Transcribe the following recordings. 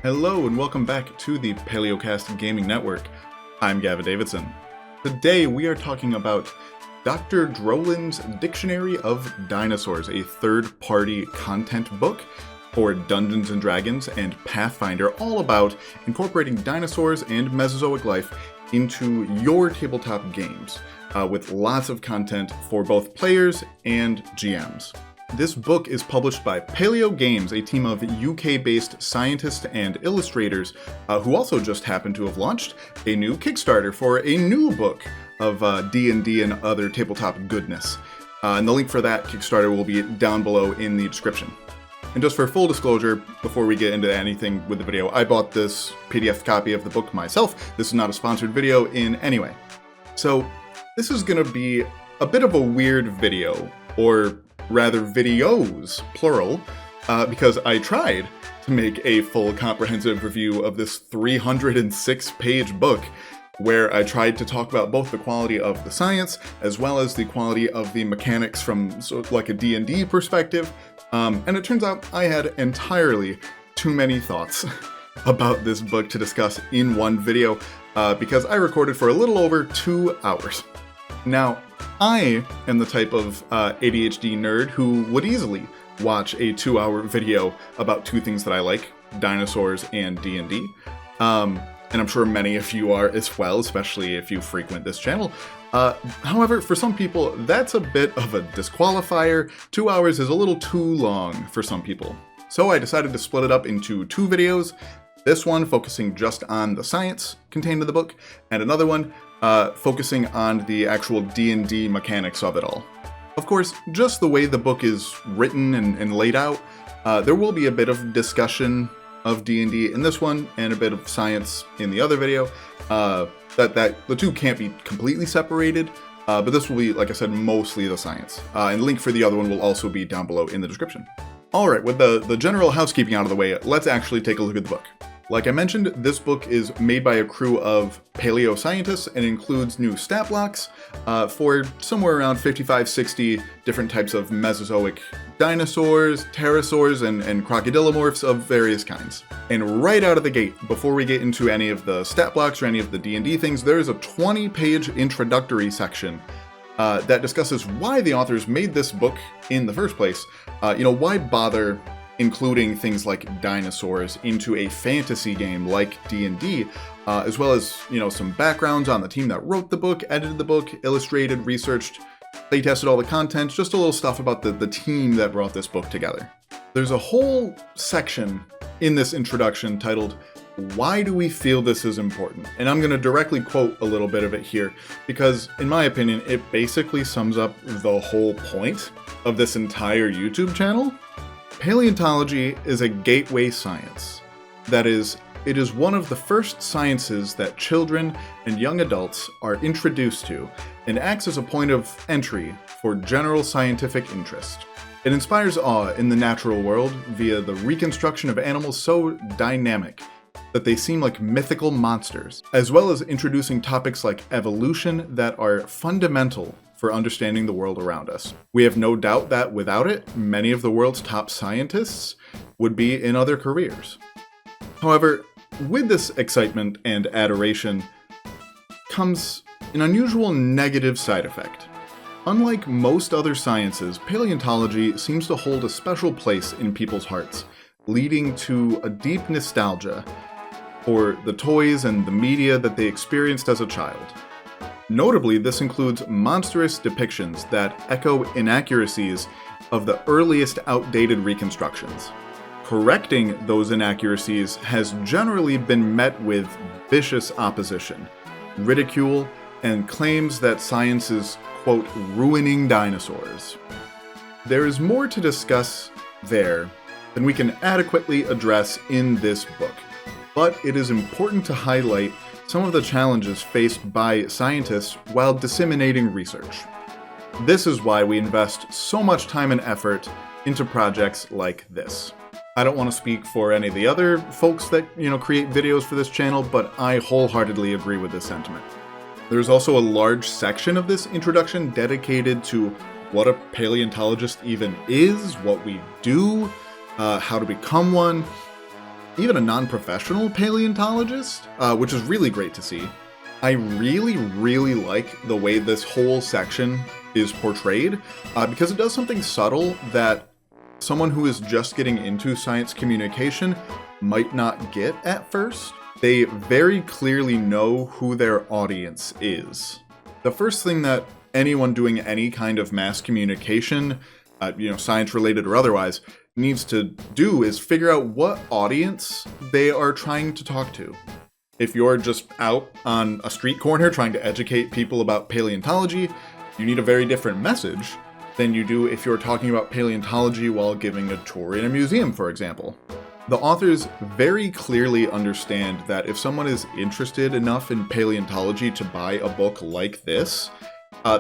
Hello and welcome back to the PaleoCast Gaming Network. I'm Gavin Davidson. Today we are talking about Dr. Dhrolin's Dictionary of Dinosaurs, a third-party content book for Dungeons & Dragons and Pathfinder, all about incorporating dinosaurs and Mesozoic life into your tabletop games, with lots of content for both players and GMs. This book is published by PalaeoGames, a team of UK-based scientists and illustrators who also just happen to have launched a new Kickstarter for a new book of D&D and other tabletop goodness. And the link for that Kickstarter will be down below in the description. And just for full disclosure, before we get into anything with the video, I bought this PDF copy of the book myself. This is not a sponsored video in any way. So this is going to be a bit of a weird video, or rather videos, plural, because I tried to make a full comprehensive review of this 306-page book, where I tried to talk about both the quality of the science as well as the quality of the mechanics from like a D&D perspective, and it turns out I had entirely too many thoughts about this book to discuss in one video, because I recorded for a little over 2 hours. Now, I am the type of ADHD nerd who would easily watch a 2-hour video about two things that I like, dinosaurs and D&D. And I'm sure many of you are as well, especially if you frequent this channel. However, for some people, that's a bit of a disqualifier. 2 hours is a little too long for some people. So I decided to split it up into 2 videos. This one focusing just on the science contained in the book, and another one focusing on the actual D&D mechanics of it all. Of course, just the way the book is written and laid out, there will be a bit of discussion of D&D in this one, and a bit of science in the other video. That the two can't be completely separated, but this will be, like I said, mostly the science. And the link for the other one will also be down below in the description. Alright, with the general housekeeping out of the way, let's actually take a look at the book. Like I mentioned, this book is made by a crew of paleo-scientists and includes new stat blocks for somewhere around 55-60 different types of Mesozoic dinosaurs, pterosaurs, and crocodilomorphs of various kinds. And right out of the gate, before we get into any of the stat blocks or any of the D&D things, there is a 20-page introductory section that discusses why the authors made this book in the first place. Why bother including things like dinosaurs into a fantasy game like D&D, as well as, some backgrounds on the team that wrote the book, edited the book, illustrated, researched, playtested all the content, just a little stuff about the team that brought this book together. There's a whole section in this introduction titled, "Why do we feel this is important?" And I'm going to directly quote a little bit of it here, because in my opinion, it basically sums up the whole point of this entire YouTube channel. Paleontology is a gateway science. That is, it is one of the first sciences that children and young adults are introduced to, and acts as a point of entry for general scientific interest. It inspires awe in the natural world via the reconstruction of animals so dynamic that they seem like mythical monsters, as well as introducing topics like evolution that are fundamental for understanding the world around us. We have no doubt that without it, many of the world's top scientists would be in other careers. However, with this excitement and adoration comes an unusual negative side effect. Unlike most other sciences, paleontology seems to hold a special place in people's hearts, leading to a deep nostalgia for the toys and the media that they experienced as a child. Notably, this includes monstrous depictions that echo inaccuracies of the earliest outdated reconstructions. Correcting those inaccuracies has generally been met with vicious opposition, ridicule, and claims that science is, quote, ruining dinosaurs. There is more to discuss there than we can adequately address in this book, but it is important to highlight some of the challenges faced by scientists while disseminating research. This is why we invest so much time and effort into projects like this. I don't want to speak for any of the other folks that, create videos for this channel, but I wholeheartedly agree with this sentiment. There's also a large section of this introduction dedicated to what a paleontologist even is, what we do, how to become one, even a non-professional paleontologist, which is really great to see. I really like the way this whole section is portrayed, because it does something subtle that someone who is just getting into science communication might not get at first. They very clearly know who their audience is. The first thing that anyone doing any kind of mass communication, science related or otherwise, needs to do is figure out what audience they are trying to talk to. If you're just out on a street corner trying to educate people about paleontology, you need a very different message than you do if you're talking about paleontology while giving a tour in a museum, for example. The authors very clearly understand that if someone is interested enough in paleontology to buy a book like this,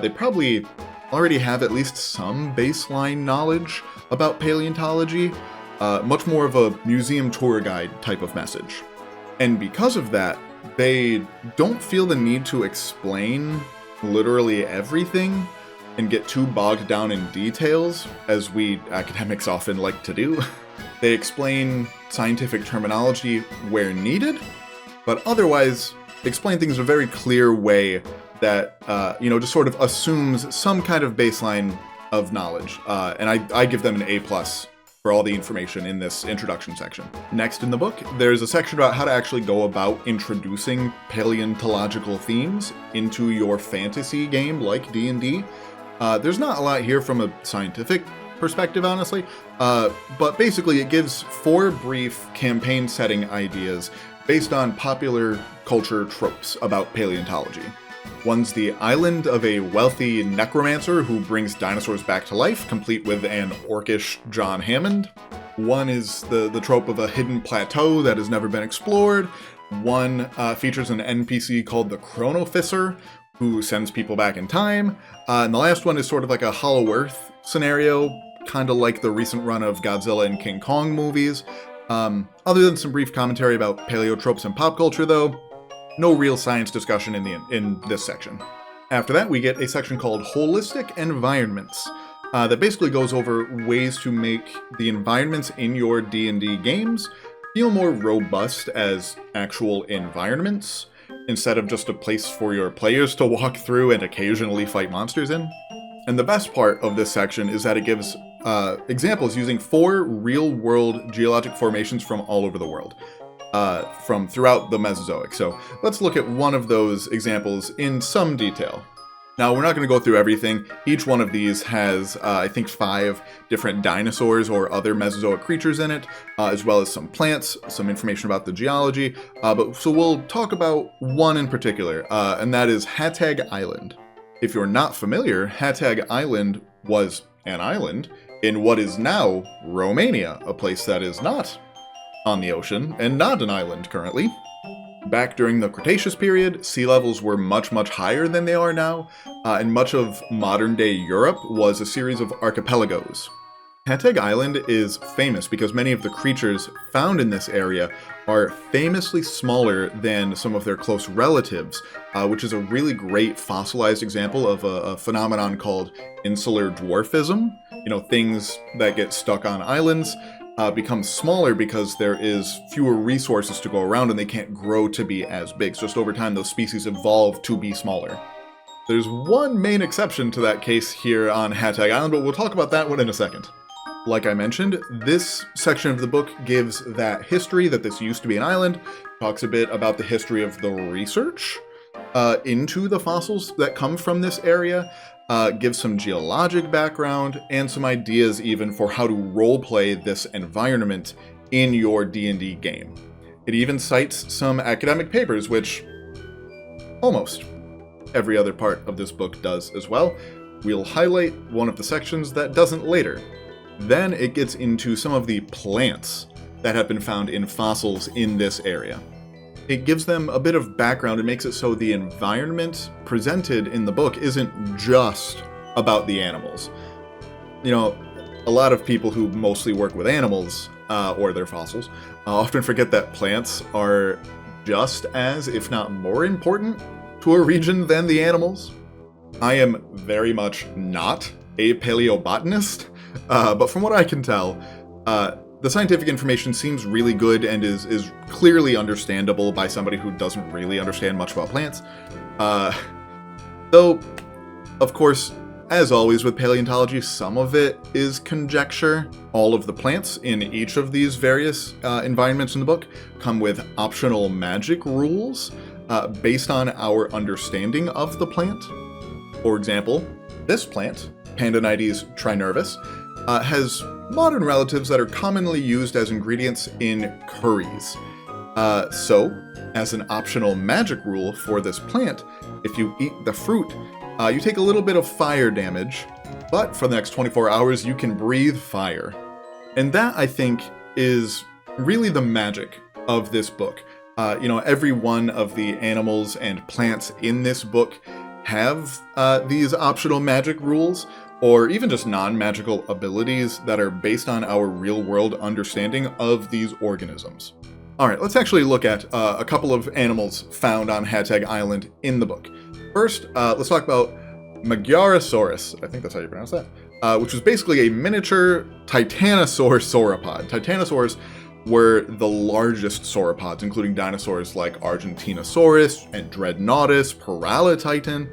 they probably already have at least some baseline knowledge about paleontology, much more of a museum tour guide type of message. And because of that, they don't feel the need to explain literally everything and get too bogged down in details, as we academics often like to do. They explain scientific terminology where needed, but otherwise explain things in a very clear way that, just sort of assumes some kind of baseline of knowledge. And I give them an A+ for all the information in this introduction section. Next in the book, there's a section about how to actually go about introducing paleontological themes into your fantasy game like D&D. There's not a lot here from a scientific perspective, honestly, but basically it gives 4 brief campaign setting ideas based on popular culture tropes about paleontology. One's the island of a wealthy necromancer who brings dinosaurs back to life, complete with an orcish John Hammond. One is the trope of a hidden plateau that has never been explored. One features an NPC called the Chronofisser, who sends people back in time. And the last one is sort of like a Hollow Earth scenario, kind of like the recent run of Godzilla and King Kong movies. Other than some brief commentary about paleotropes and pop culture, though, no real science discussion in this section. After that, we get a section called Holistic Environments, that basically goes over ways to make the environments in your D&D games feel more robust as actual environments, instead of just a place for your players to walk through and occasionally fight monsters in. And the best part of this section is that it gives examples using 4 real-world geologic formations from all over the world, from throughout the Mesozoic. So let's look at one of those examples in some detail. Now, we're not going to go through everything. Each one of these has, I think, 5 different dinosaurs or other Mesozoic creatures in it, as well as some plants, some information about the geology. So we'll talk about one in particular, and that is Hatzeg Island. If you're not familiar, Hatzeg Island was an island in what is now Romania, a place that is not on the ocean and not an island currently. Back during the Cretaceous period, sea levels were much higher than they are now, and much of modern-day Europe was a series of archipelagos. Hatzeg Island is famous because many of the creatures found in this area are famously smaller than some of their close relatives, which is a really great fossilized example of a phenomenon called insular dwarfism. Things that get stuck on islands become smaller because there is fewer resources to go around and they can't grow to be as big. So just over time, those species evolve to be smaller. There's one main exception to that case here on Hatzeg Island, but we'll talk about that one in a second. Like I mentioned, this section of the book gives that history that this used to be an island, talks a bit about the history of the research into the fossils that come from this area, gives some geologic background, and some ideas even for how to roleplay this environment in your D&D game. It even cites some academic papers, which almost every other part of this book does as well. We'll highlight one of the sections that doesn't later. Then it gets into some of the plants that have been found in fossils in this area. It gives them a bit of background and makes it so the environment presented in the book isn't just about the animals. A lot of people who mostly work with animals, or their fossils, often forget that plants are just as, if not more important, to a region than the animals. I am very much not a paleobotanist, but from what I can tell, The scientific information seems really good and is clearly understandable by somebody who doesn't really understand much about plants. Though, of course, as always with paleontology, some of it is conjecture. All of the plants in each of these various environments in the book come with optional magic rules based on our understanding of the plant. For example, this plant, Pandonides trinervis, has modern relatives that are commonly used as ingredients in curries. So, as an optional magic rule for this plant, if you eat the fruit, you take a little bit of fire damage, but for the next 24 hours you can breathe fire. And that, I think, is really the magic of this book. Every one of the animals and plants in this book have these optional magic rules, or even just non-magical abilities that are based on our real-world understanding of these organisms. Alright, let's actually look at a couple of animals found on Hatzeg Island in the book. First, let's talk about Magyarosaurus, I think that's how you pronounce that, which was basically a miniature titanosaur sauropod. Titanosaurs were the largest sauropods, including dinosaurs like Argentinosaurus and Dreadnoughtus, Paralotitan,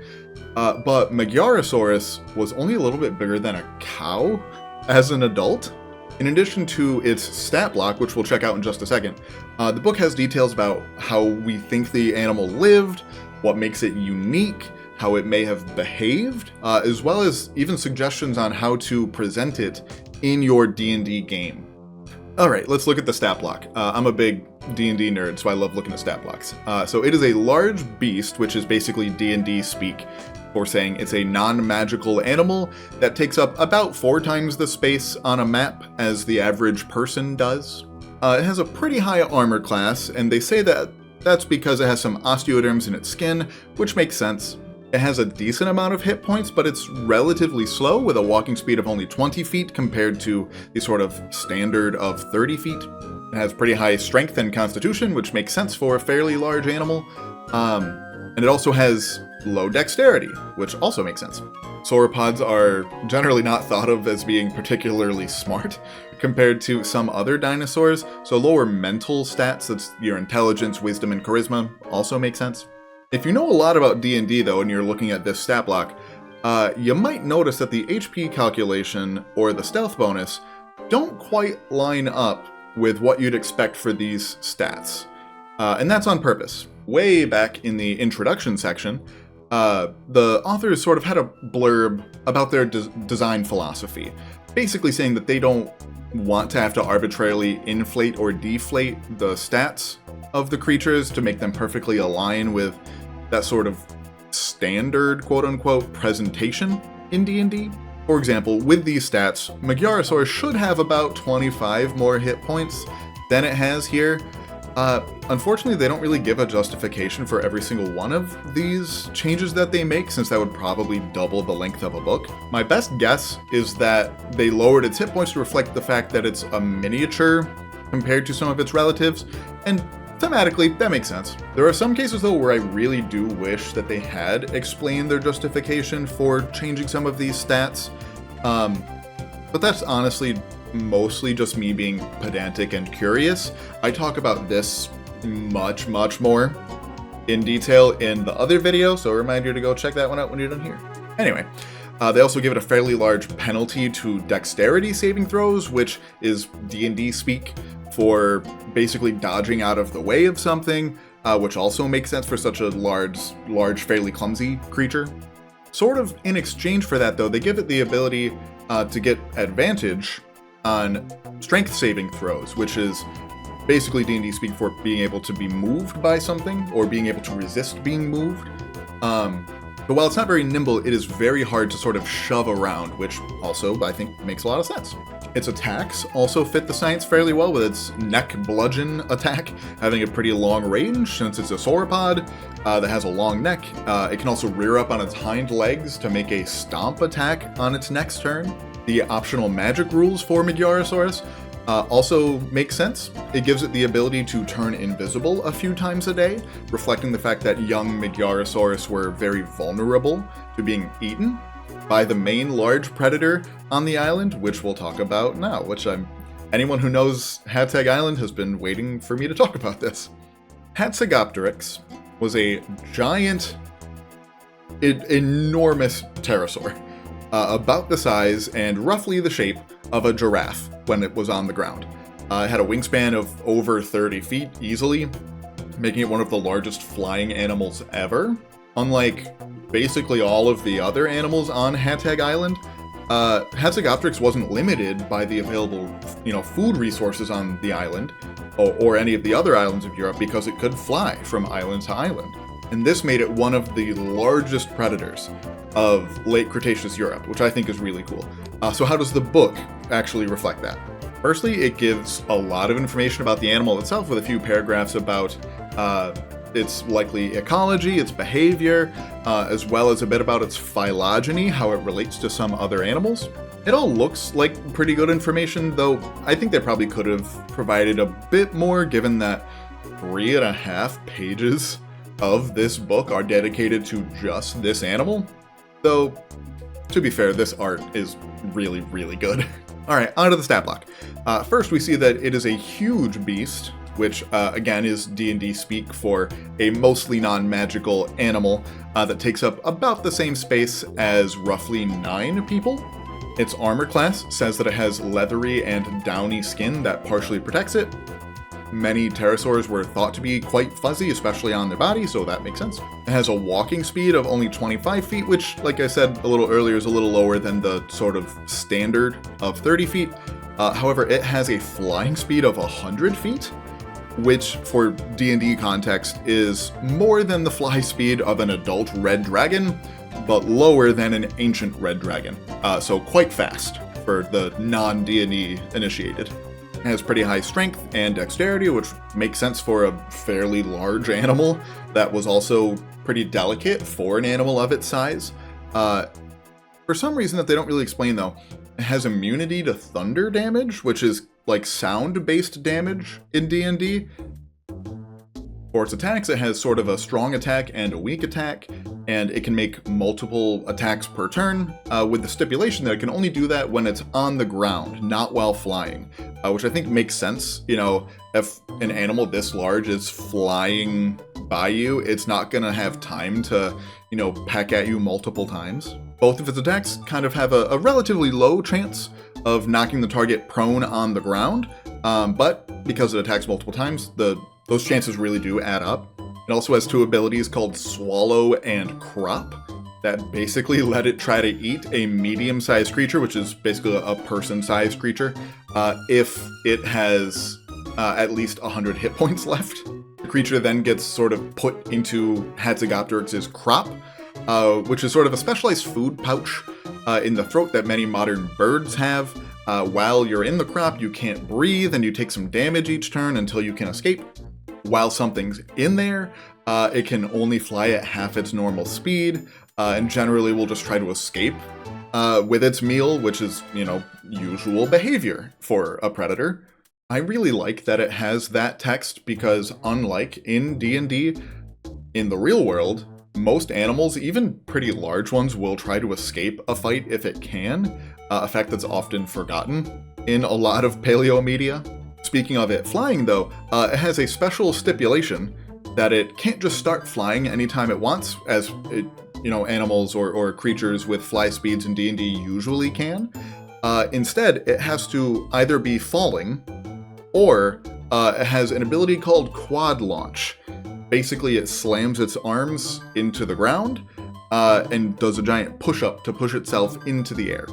but Magyarosaurus was only a little bit bigger than a cow as an adult. In addition to its stat block, which we'll check out in just a second, the book has details about how we think the animal lived, what makes it unique, how it may have behaved, as well as even suggestions on how to present it in your D&D game. Alright, let's look at the stat block. I'm a big D&D nerd, so I love looking at stat blocks. So it is a large beast, which is basically D&D speak for saying it's a non-magical animal that takes up about 4 times the space on a map as the average person does. It has a pretty high armor class, and they say that that's because it has some osteoderms in its skin, which makes sense. It has a decent amount of hit points, but it's relatively slow with a walking speed of only 20 feet compared to the sort of standard of 30 feet. It has pretty high strength and constitution, which makes sense for a fairly large animal. And it also has low dexterity, which also makes sense. Sauropods are generally not thought of as being particularly smart compared to some other dinosaurs, so lower mental stats, that's your intelligence, wisdom, and charisma, also make sense. If you know a lot about D&D though, and you're looking at this stat block, you might notice that the HP calculation or the stealth bonus don't quite line up with what you'd expect for these stats. And that's on purpose. Way back in the introduction section, the authors sort of had a blurb about their design philosophy, basically saying that they don't want to have to arbitrarily inflate or deflate the stats of the creatures to make them perfectly align with that sort of standard quote-unquote presentation in D&D. For example, with these stats, Magyarosaurus should have about 25 more hit points than it has here. Unfortunately, they don't really give a justification for every single one of these changes that they make, since that would probably double the length of a book. My best guess is that they lowered its hit points to reflect the fact that it's a miniature compared to some of its relatives, and thematically, that makes sense. There are some cases, though, where I really do wish that they had explained their justification for changing some of these stats, but that's honestly mostly just me being pedantic and curious. I talk about this much more in detail in the other video, so a reminder to go check that one out when you're done here. Anyway, they also give it a fairly large penalty to dexterity saving throws, which is D&D speak for basically dodging out of the way of something, which also makes sense for such a large, fairly clumsy creature. Sort of in exchange for that, though, they give it the ability to get advantage on strength saving throws, which is basically D&D speak for being able to be moved by something or being able to resist being moved. But while it's not very nimble, it is very hard to sort of shove around, which also, I think, makes a lot of sense. Its attacks also fit the science fairly well, with its neck bludgeon attack having a pretty long range, since it's a sauropod that has a long neck. It can also rear up on its hind legs to make a stomp attack on its next turn. The optional magic rules for Magyarosaurus also make sense. It gives it the ability to turn invisible a few times a day, reflecting the fact that young Magyarosaurus were very vulnerable to being eaten by the main large predator on the island, which we'll talk about now, which I'm Anyone who knows Hatzeg Island has been waiting for me to talk about this. Hatzegopteryx was a giant, enormous pterosaur, about the size and roughly the shape of a giraffe when it was on the ground. It had a wingspan of over 30 feet easily, making it one of the largest flying animals ever. Unlike basically all of the other animals on Hatzeg Island, Hatzegopteryx wasn't limited by the available, food resources on the island or any of the other islands of Europe because it could fly from island to island. And this made it one of the largest predators of late Cretaceous Europe, which I think is really cool. So how does the book actually reflect that? Firstly, it gives a lot of information about the animal itself with a few paragraphs about its likely ecology, its behavior, as well as a bit about its phylogeny, how it relates to some other animals. It all looks like pretty good information, though I think they probably could have provided a bit more given that 3.5 pages of this book are dedicated to just this animal. Though, to be fair, this art is really, really good. Alright, onto the stat block. First, we see that it is a huge beast, which, again, is D&D speak for a mostly non-magical animal that takes up about the same space as roughly 9 people. Its armor class says that it has leathery and downy skin that partially protects it. Many pterosaurs were thought to be quite fuzzy, especially on their body, so that makes sense. It has a walking speed of only 25 feet, which, like I said a little earlier, is a little lower than the sort of standard of 30 feet. However, it has a flying speed of 100 feet, which, for D&D context, is more than the fly speed of an adult red dragon, but lower than an ancient red dragon. So quite fast for the non-D&D initiated. It has pretty high strength and dexterity, which makes sense for a fairly large animal that was also pretty delicate for an animal of its size. For some reason that they don't really explain, though, it has immunity to thunder damage, which is like sound-based damage in D&D. For its attacks, it has sort of a strong attack and a weak attack, and it can make multiple attacks per turn, with the stipulation that it can only do that when it's on the ground, not while flying, which I think makes sense. If an animal this large is flying by you, it's not going to have time to, peck at you multiple times. Both of its attacks kind of have a relatively low chance of knocking the target prone on the ground, but because it attacks multiple times, those chances really do add up. It also has 2 abilities called Swallow and Crop that basically let it try to eat a medium-sized creature, which is basically a person-sized creature, if it has at least 100 hit points left. The creature then gets sort of put into Hatzegopteryx's crop, which is sort of a specialized food pouch in the throat that many modern birds have. While you're in the crop, you can't breathe, and you take some damage each turn until you can escape. While something's in there, it can only fly at half its normal speed, and generally will just try to escape with its meal, which is, usual behavior for a predator. I really like that it has that text because unlike in D&D, in the real world, most animals, even pretty large ones, will try to escape a fight if it can, a fact that's often forgotten in a lot of paleo media. Speaking of it flying, though, it has a special stipulation that it can't just start flying anytime it wants, as animals or creatures with fly speeds in D&D usually can. Instead, it has to either be falling, or it has an ability called Quad Launch. Basically, it slams its arms into the ground and does a giant push-up to push itself into the air.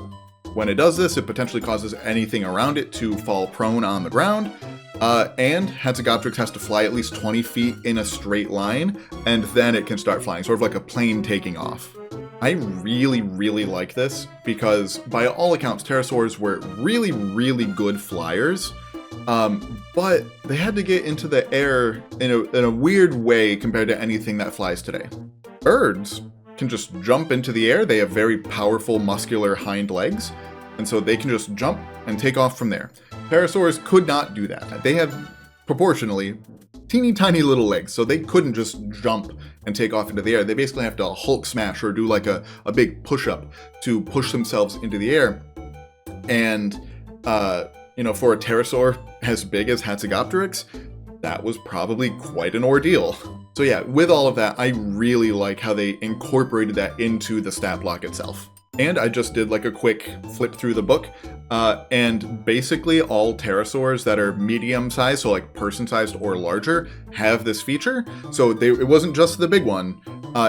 When it does this, it potentially causes anything around it to fall prone on the ground, and Hatzegopteryx has to fly at least 20 feet in a straight line, and then it can start flying, sort of like a plane taking off. I really, really like this, because by all accounts, pterosaurs were really, really good flyers, but they had to get into the air in a weird way compared to anything that flies today. Birds can just jump into the air. They have very powerful muscular hind legs, and so they can just jump and take off from there. Pterosaurs could not do that. They have proportionally teeny tiny little legs, so they couldn't just jump and take off into the air. They basically have to Hulk smash or do like a big push-up to push themselves into the air. And for a pterosaur as big as Hatzegopteryx, that was probably quite an ordeal. So yeah, with all of that, I really like how they incorporated that into the stat block itself. And I just did like a quick flip through the book, and basically all pterosaurs that are medium-sized, so like person-sized or larger, have this feature. So it wasn't just the big one,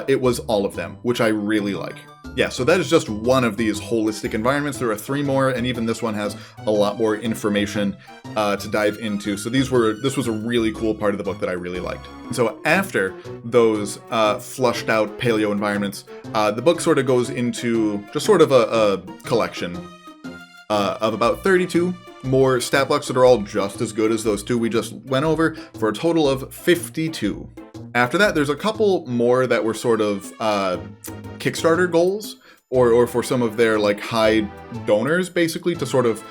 it was all of them, which I really like. Yeah, so that is just one of these holistic environments. There are 3 more, and even this one has a lot more information to dive into. So this was a really cool part of the book that I really liked. And so after those flushed out paleo environments, the book sort of goes into just sort of a collection of about 32 more stat blocks that are all just as good as those 2 we just went over, for a total of 52. After that, there's a couple more that were sort of Kickstarter goals, or for some of their like high donors, basically, to sort of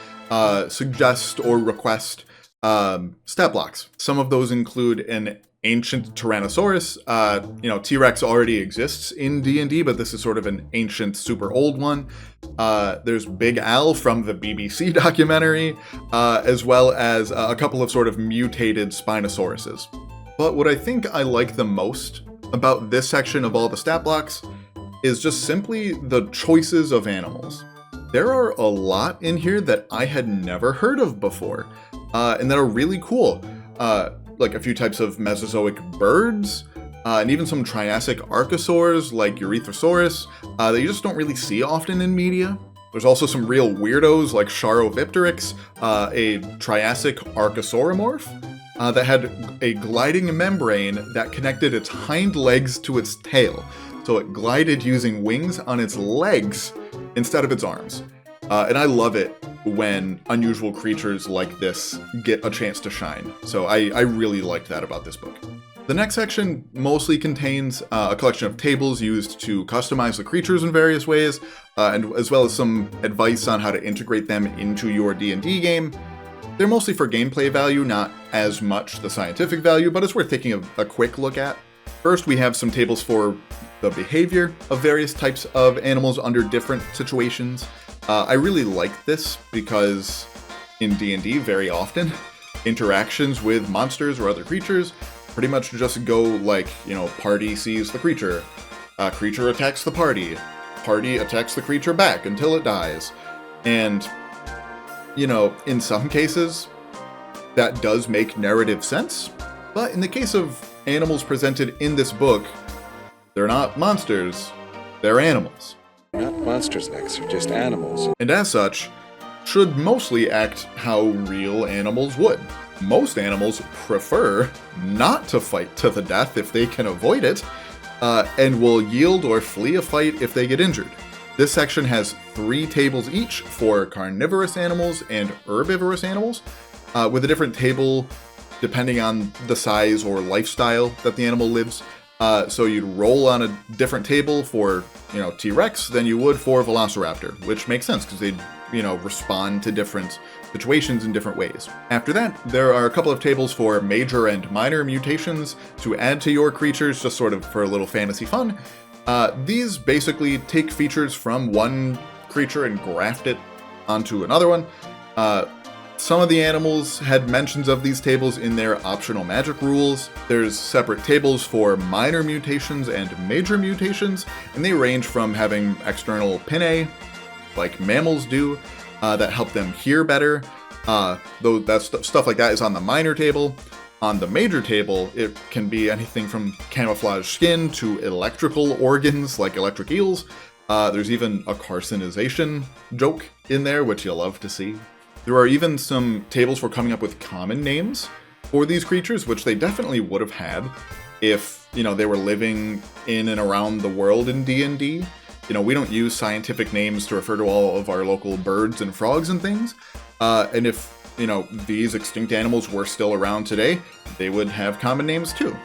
suggest or request stat blocks. Some of those include an ancient Tyrannosaurus. T-Rex already exists in D&D, but this is sort of an ancient, super old one. There's Big Al from the BBC documentary, as well as a couple of sort of mutated Spinosauruses. But what I think I like the most about this section of all the stat blocks is just simply the choices of animals. There are a lot in here that I had never heard of before, and that are really cool. Like a few types of Mesozoic birds, and even some Triassic archosaurs like Eurythrosaurus that you just don't really see often in media. There's also some real weirdos like Charovipteryx, a Triassic archosauromorph, that had a gliding membrane that connected its hind legs to its tail. So it glided using wings on its legs instead of its arms. And I love it when unusual creatures like this get a chance to shine. So I really liked that about this book. The next section mostly contains a collection of tables used to customize the creatures in various ways, and as well as some advice on how to integrate them into your D&D game. They're mostly for gameplay value, not as much the scientific value, but it's worth taking a quick look at. First, we have some tables for the behavior of various types of animals under different situations. I really like this because in D&D, very often, interactions with monsters or other creatures pretty much just go like, party sees the creature, creature attacks the party attacks the creature back until it dies. And, in some cases, that does make narrative sense. But in the case of animals presented in this book, they're not monsters, they're animals. Not monsters next, they're just animals. And as such, should mostly act how real animals would. Most animals prefer not to fight to the death if they can avoid it, and will yield or flee a fight if they get injured. This section has 3 tables each for carnivorous animals and herbivorous animals, with a different table depending on the size or lifestyle that the animal lives. So you'd roll on a different table for, T-Rex than you would for Velociraptor, which makes sense because they'd, respond to different situations in different ways. After that, there are a couple of tables for major and minor mutations to add to your creatures, just sort of for a little fantasy fun. These basically take features from one creature and graft it onto another one. Some of the animals had mentions of these tables in their optional magic rules. There's separate tables for minor mutations and major mutations, and they range from having external pinnae, like mammals do, that help them hear better. Though stuff like that is on the minor table. On the major table, it can be anything from camouflage skin to electrical organs, like electric eels. There's even a carcinization joke in there, which you'll love to see. There are even some tables for coming up with common names for these creatures, which they definitely would have had if, they were living in and around the world in D&D. We don't use scientific names to refer to all of our local birds and frogs and things. And if, these extinct animals were still around today, they would have common names too.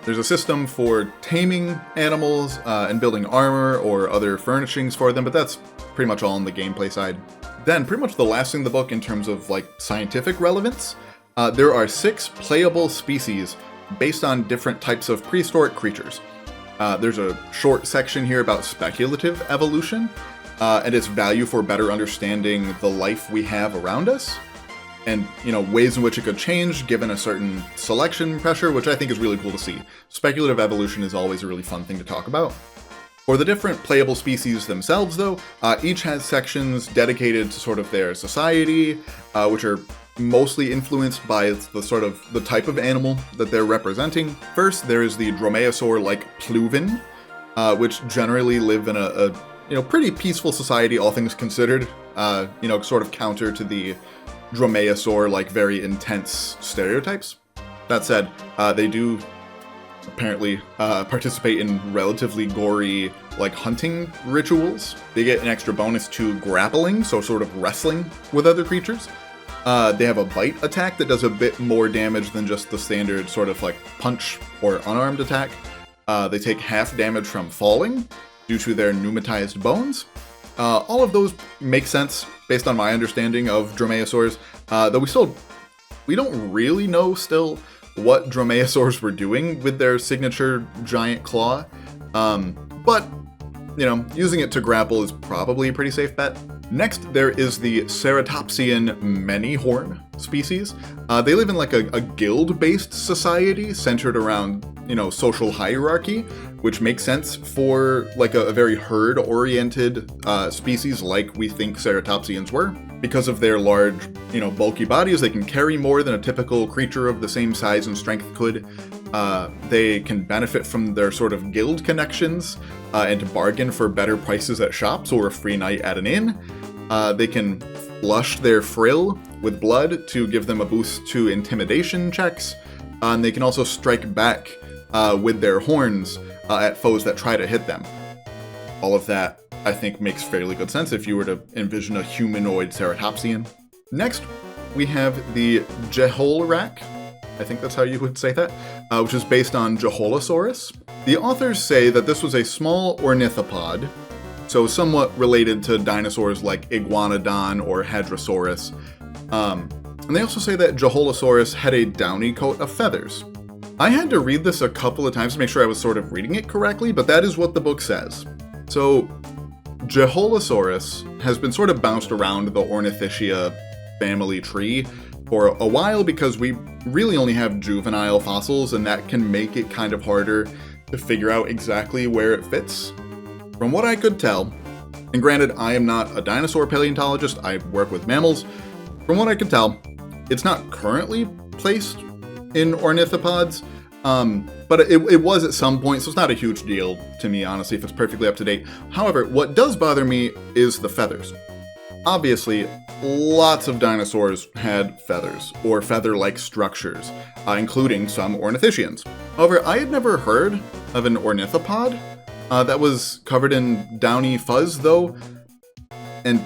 There's a system for taming animals and building armor or other furnishings for them, but that's pretty much all on the gameplay side. Then, pretty much the last thing in the book in terms of scientific relevance, there are 6 playable species based on different types of prehistoric creatures. There's a short section here about speculative evolution and its value for better understanding the life we have around us. and, ways in which it could change given a certain selection pressure, which I think is really cool to see. Speculative evolution is always a really fun thing to talk about. For the different playable species themselves, though, each has sections dedicated to sort of their society, which are mostly influenced by the type of animal that they're representing. First, there is the dromaeosaur-like Pluvin, which generally live in a pretty peaceful society, all things considered. Sort of counter to the dromaeosaur-like very intense stereotypes. That said, they do apparently participate in relatively gory, hunting rituals. They get an extra bonus to grappling, so sort of wrestling with other creatures. They have a bite attack that does a bit more damage than just the standard sort of punch or unarmed attack. They take half damage from falling due to their pneumatized bones. All of those make sense based on my understanding of dromaeosaurs, though we don't really know still what dromaeosaurs were doing with their signature giant claw, but using it to grapple is probably a pretty safe bet. Next, there is the Ceratopsian many-horn species. They live in a guild-based society centered around, social hierarchy, which makes sense for a very herd-oriented species like we think Ceratopsians were. Because of their large, bulky bodies, they can carry more than a typical creature of the same size and strength could. They can benefit from their sort of guild connections and bargain for better prices at shops or a free night at an inn. They can flush their frill with blood to give them a boost to intimidation checks, and they can also strike back with their horns at foes that try to hit them. All of that, I think, makes fairly good sense if you were to envision a humanoid Ceratopsian. Next, we have the Drholin. I think that's how you would say that, which is based on Drholosaurus. The authors say that this was a small ornithopod, so somewhat related to dinosaurs like Iguanodon or Hadrosaurus. And they also say that Drholosaurus had a downy coat of feathers. I had to read this a couple of times to make sure I was sort of reading it correctly, but that is what the book says. So, Drholosaurus has been sort of bounced around the Ornithischia family tree for a while because we really only have juvenile fossils, and that can make it kind of harder to figure out exactly where it fits. From what I could tell, and granted, I am not a dinosaur paleontologist, I work with mammals. From what I could tell, it's not currently placed in ornithopods, but it was at some point, so it's not a huge deal to me, honestly, if it's perfectly up to date. However, what does bother me is the feathers. Obviously, lots of dinosaurs had feathers, or feather-like structures, including some ornithischians. However, I had never heard of an ornithopod that was covered in downy fuzz, though, and,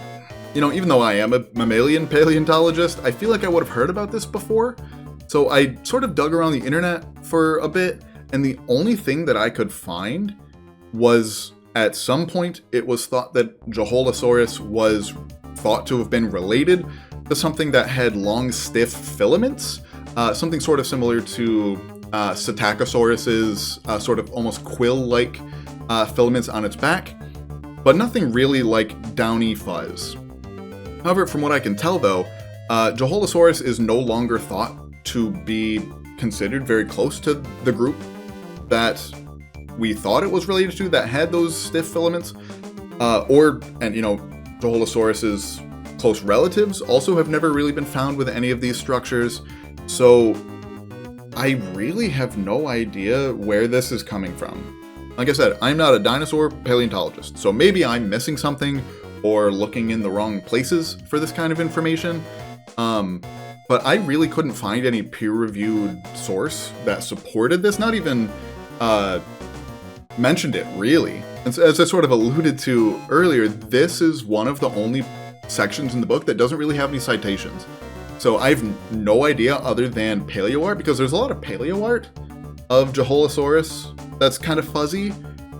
even though I am a mammalian paleontologist, I feel like I would have heard about this before. So I sort of dug around the internet for a bit, and the only thing that I could find was, at some point, it was thought that Drholosaurus was thought to have been related to something that had long, stiff filaments, something sort of similar to Psittacosaurus's sort of almost quill-like filaments on its back, but nothing really like downy fuzz. However, from what I can tell, though, Drholosaurus is no longer thought to be considered very close to the group that we thought it was related to that had those stiff filaments, Drholosaurus's close relatives also have never really been found with any of these structures, so I really have no idea where this is coming from. Like I said, I'm not a dinosaur paleontologist, so maybe I'm missing something or looking in the wrong places for this kind of information. But I really couldn't find any peer-reviewed source that supported this, not even mentioned it, really. And so, as I sort of alluded to earlier, this is one of the only sections in the book that doesn't really have any citations. So I have no idea other than paleo art, because there's a lot of paleo art of Drholosaurus that's kind of fuzzy,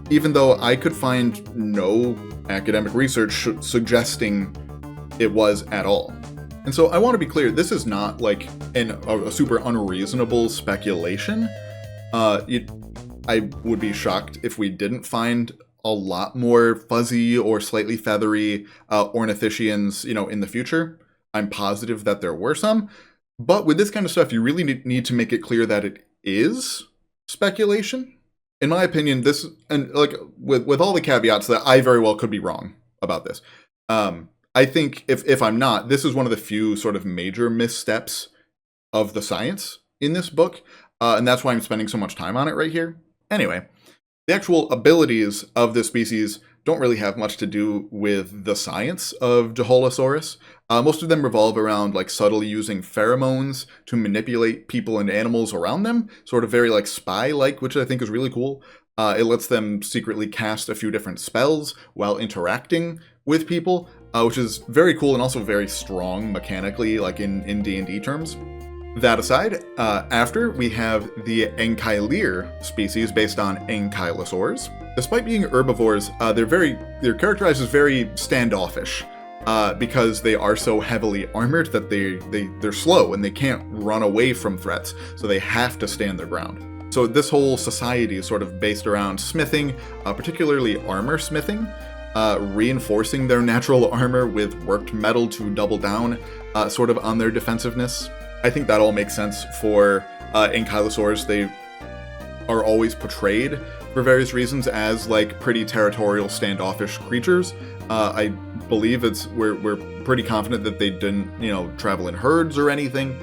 even though I could find no academic research suggesting it was at all. And so I want to be clear, this is not like a super unreasonable speculation. I would be shocked if we didn't find a lot more fuzzy or slightly feathery ornithischians, in the future. I'm positive that there were some. But with this kind of stuff, you really need to make it clear that it is speculation. In my opinion, this, and like with all the caveats that I very well could be wrong about this. I think if I'm not, this is one of the few sort of major missteps of the science in this book, and that's why I'm spending so much time on it right here. Anyway, the actual abilities of this species don't really have much to do with the science of Drholin. Most of them revolve around like subtly using pheromones to manipulate people and animals around them, sort of very like spy-like, which I think is really cool. It lets them secretly cast a few different spells while interacting with people, which is very cool and also very strong mechanically, like in D&D terms. That aside, after we have the Ankylir species based on Ankylosaurs. Despite being herbivores, they're characterized as very standoffish because they are so heavily armored that they're slow and they can't run away from threats, so they have to stand their ground. So this whole society is sort of based around smithing, particularly armor smithing, reinforcing their natural armor with worked metal to double down sort of on their defensiveness. I think that all makes sense for Ankylosaurs. They are always portrayed for various reasons as like pretty territorial, standoffish creatures. I believe we're pretty confident that they didn't, travel in herds or anything.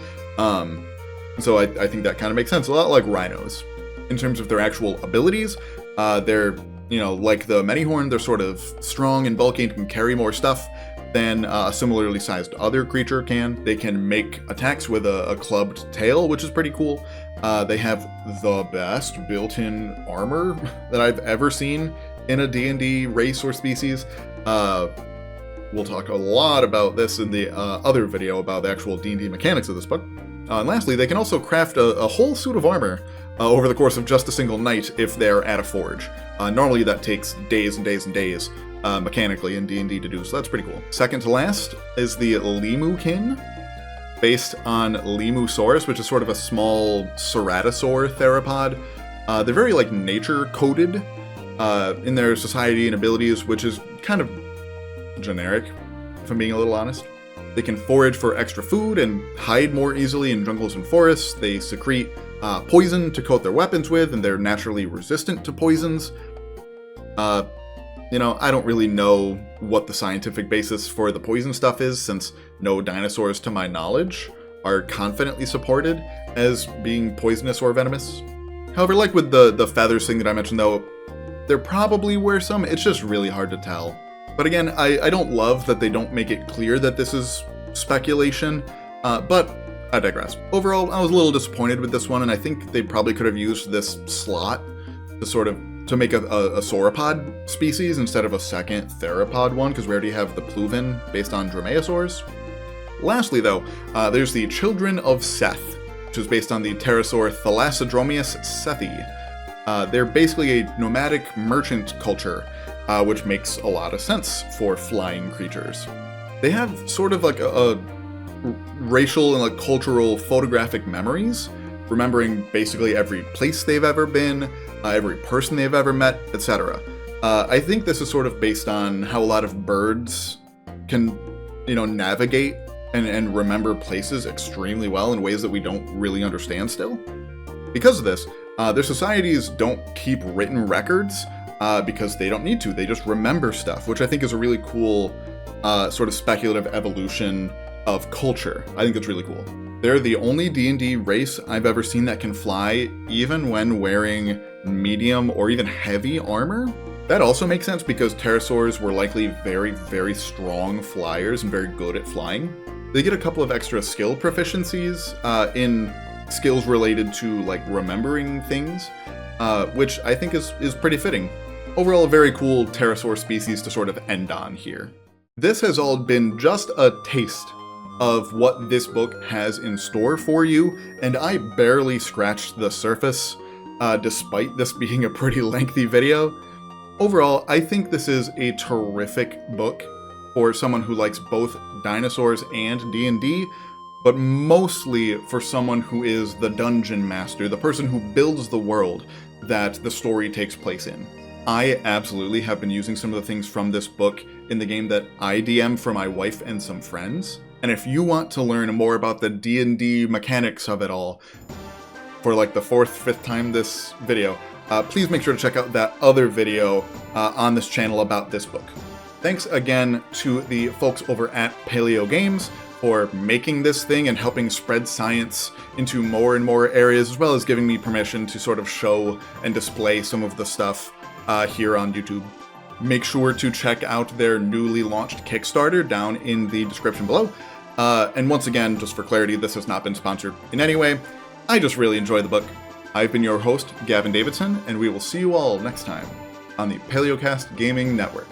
So I think that kind of makes sense. A lot like rhinos. In terms of their actual abilities, they're, like the Manyhorn, they're sort of strong and bulky and can carry more stuff than a similarly sized other creature can. They can make attacks with a clubbed tail, which is pretty cool. They have the best built-in armor that I've ever seen in a D&D race or species. We'll talk a lot about this in the other video about the actual D&D mechanics of this book. And lastly, they can also craft a whole suit of armor over the course of just a single night if they're at a forge. Normally that takes days and days and days mechanically in D&D to do, so that's pretty cool. Second to last is the Lemukin, based on Lemusaurus, which is sort of a small ceratosaur theropod. They're very like nature-coded in their society and abilities, which is kind of generic, if I'm being a little honest. They can forage for extra food and hide more easily in jungles and forests. They secrete poison to coat their weapons with, and they're naturally resistant to poisons. I don't really know what the scientific basis for the poison stuff is, since no dinosaurs, to my knowledge, are confidently supported as being poisonous or venomous. However, like with the feathers thing that I mentioned though, there probably were some, it's just really hard to tell. But again, I don't love that they don't make it clear that this is speculation, but I digress. Overall, I was a little disappointed with this one, and I think they probably could have used this slot to make a sauropod species instead of a second theropod one, because we already have the Pluvin based on Dromaeosaurs. Lastly though, there's the Children of Seth, which is based on the pterosaur Thalassodromeus sethi. They're basically a nomadic merchant culture, which makes a lot of sense for flying creatures. They have sort of like a racial and like cultural photographic memories, remembering basically every place they've ever been, every person they've ever met, etc. I think this is sort of based on how a lot of birds can, navigate and remember places extremely well in ways that we don't really understand still. Because of this, their societies don't keep written records because they don't need to. They just remember stuff, which I think is a really cool sort of speculative evolution of culture. I think it's really cool. They're the only D&D race I've ever seen that can fly, even when wearing medium or even heavy armor. That also makes sense because pterosaurs were likely very, very strong flyers and very good at flying. They get a couple of extra skill proficiencies in skills related to like remembering things, which I think is pretty fitting. Overall, a very cool pterosaur species to sort of end on here. This has all been just a taste of what this book has in store for you, and I barely scratched the surface, despite this being a pretty lengthy video. Overall, I think this is a terrific book for someone who likes both dinosaurs and D&D, but mostly for someone who is the dungeon master, the person who builds the world that the story takes place in. I absolutely have been using some of the things from this book in the game that I DM for my wife and some friends, And if you want to learn more about the D&D mechanics of it all, for like the 4th, 5th time this video, please make sure to check out that other video on this channel about this book. Thanks again to the folks over at PalaeoGames for making this thing and helping spread science into more and more areas, as well as giving me permission to sort of show and display some of the stuff here on YouTube. Make sure to check out their newly launched Kickstarter down in the description below. And once again, just for clarity, this has not been sponsored in any way. I just really enjoy the book. I've been your host, Gavin Davidson, and we will see you all next time on the PaleoCast Gaming Network.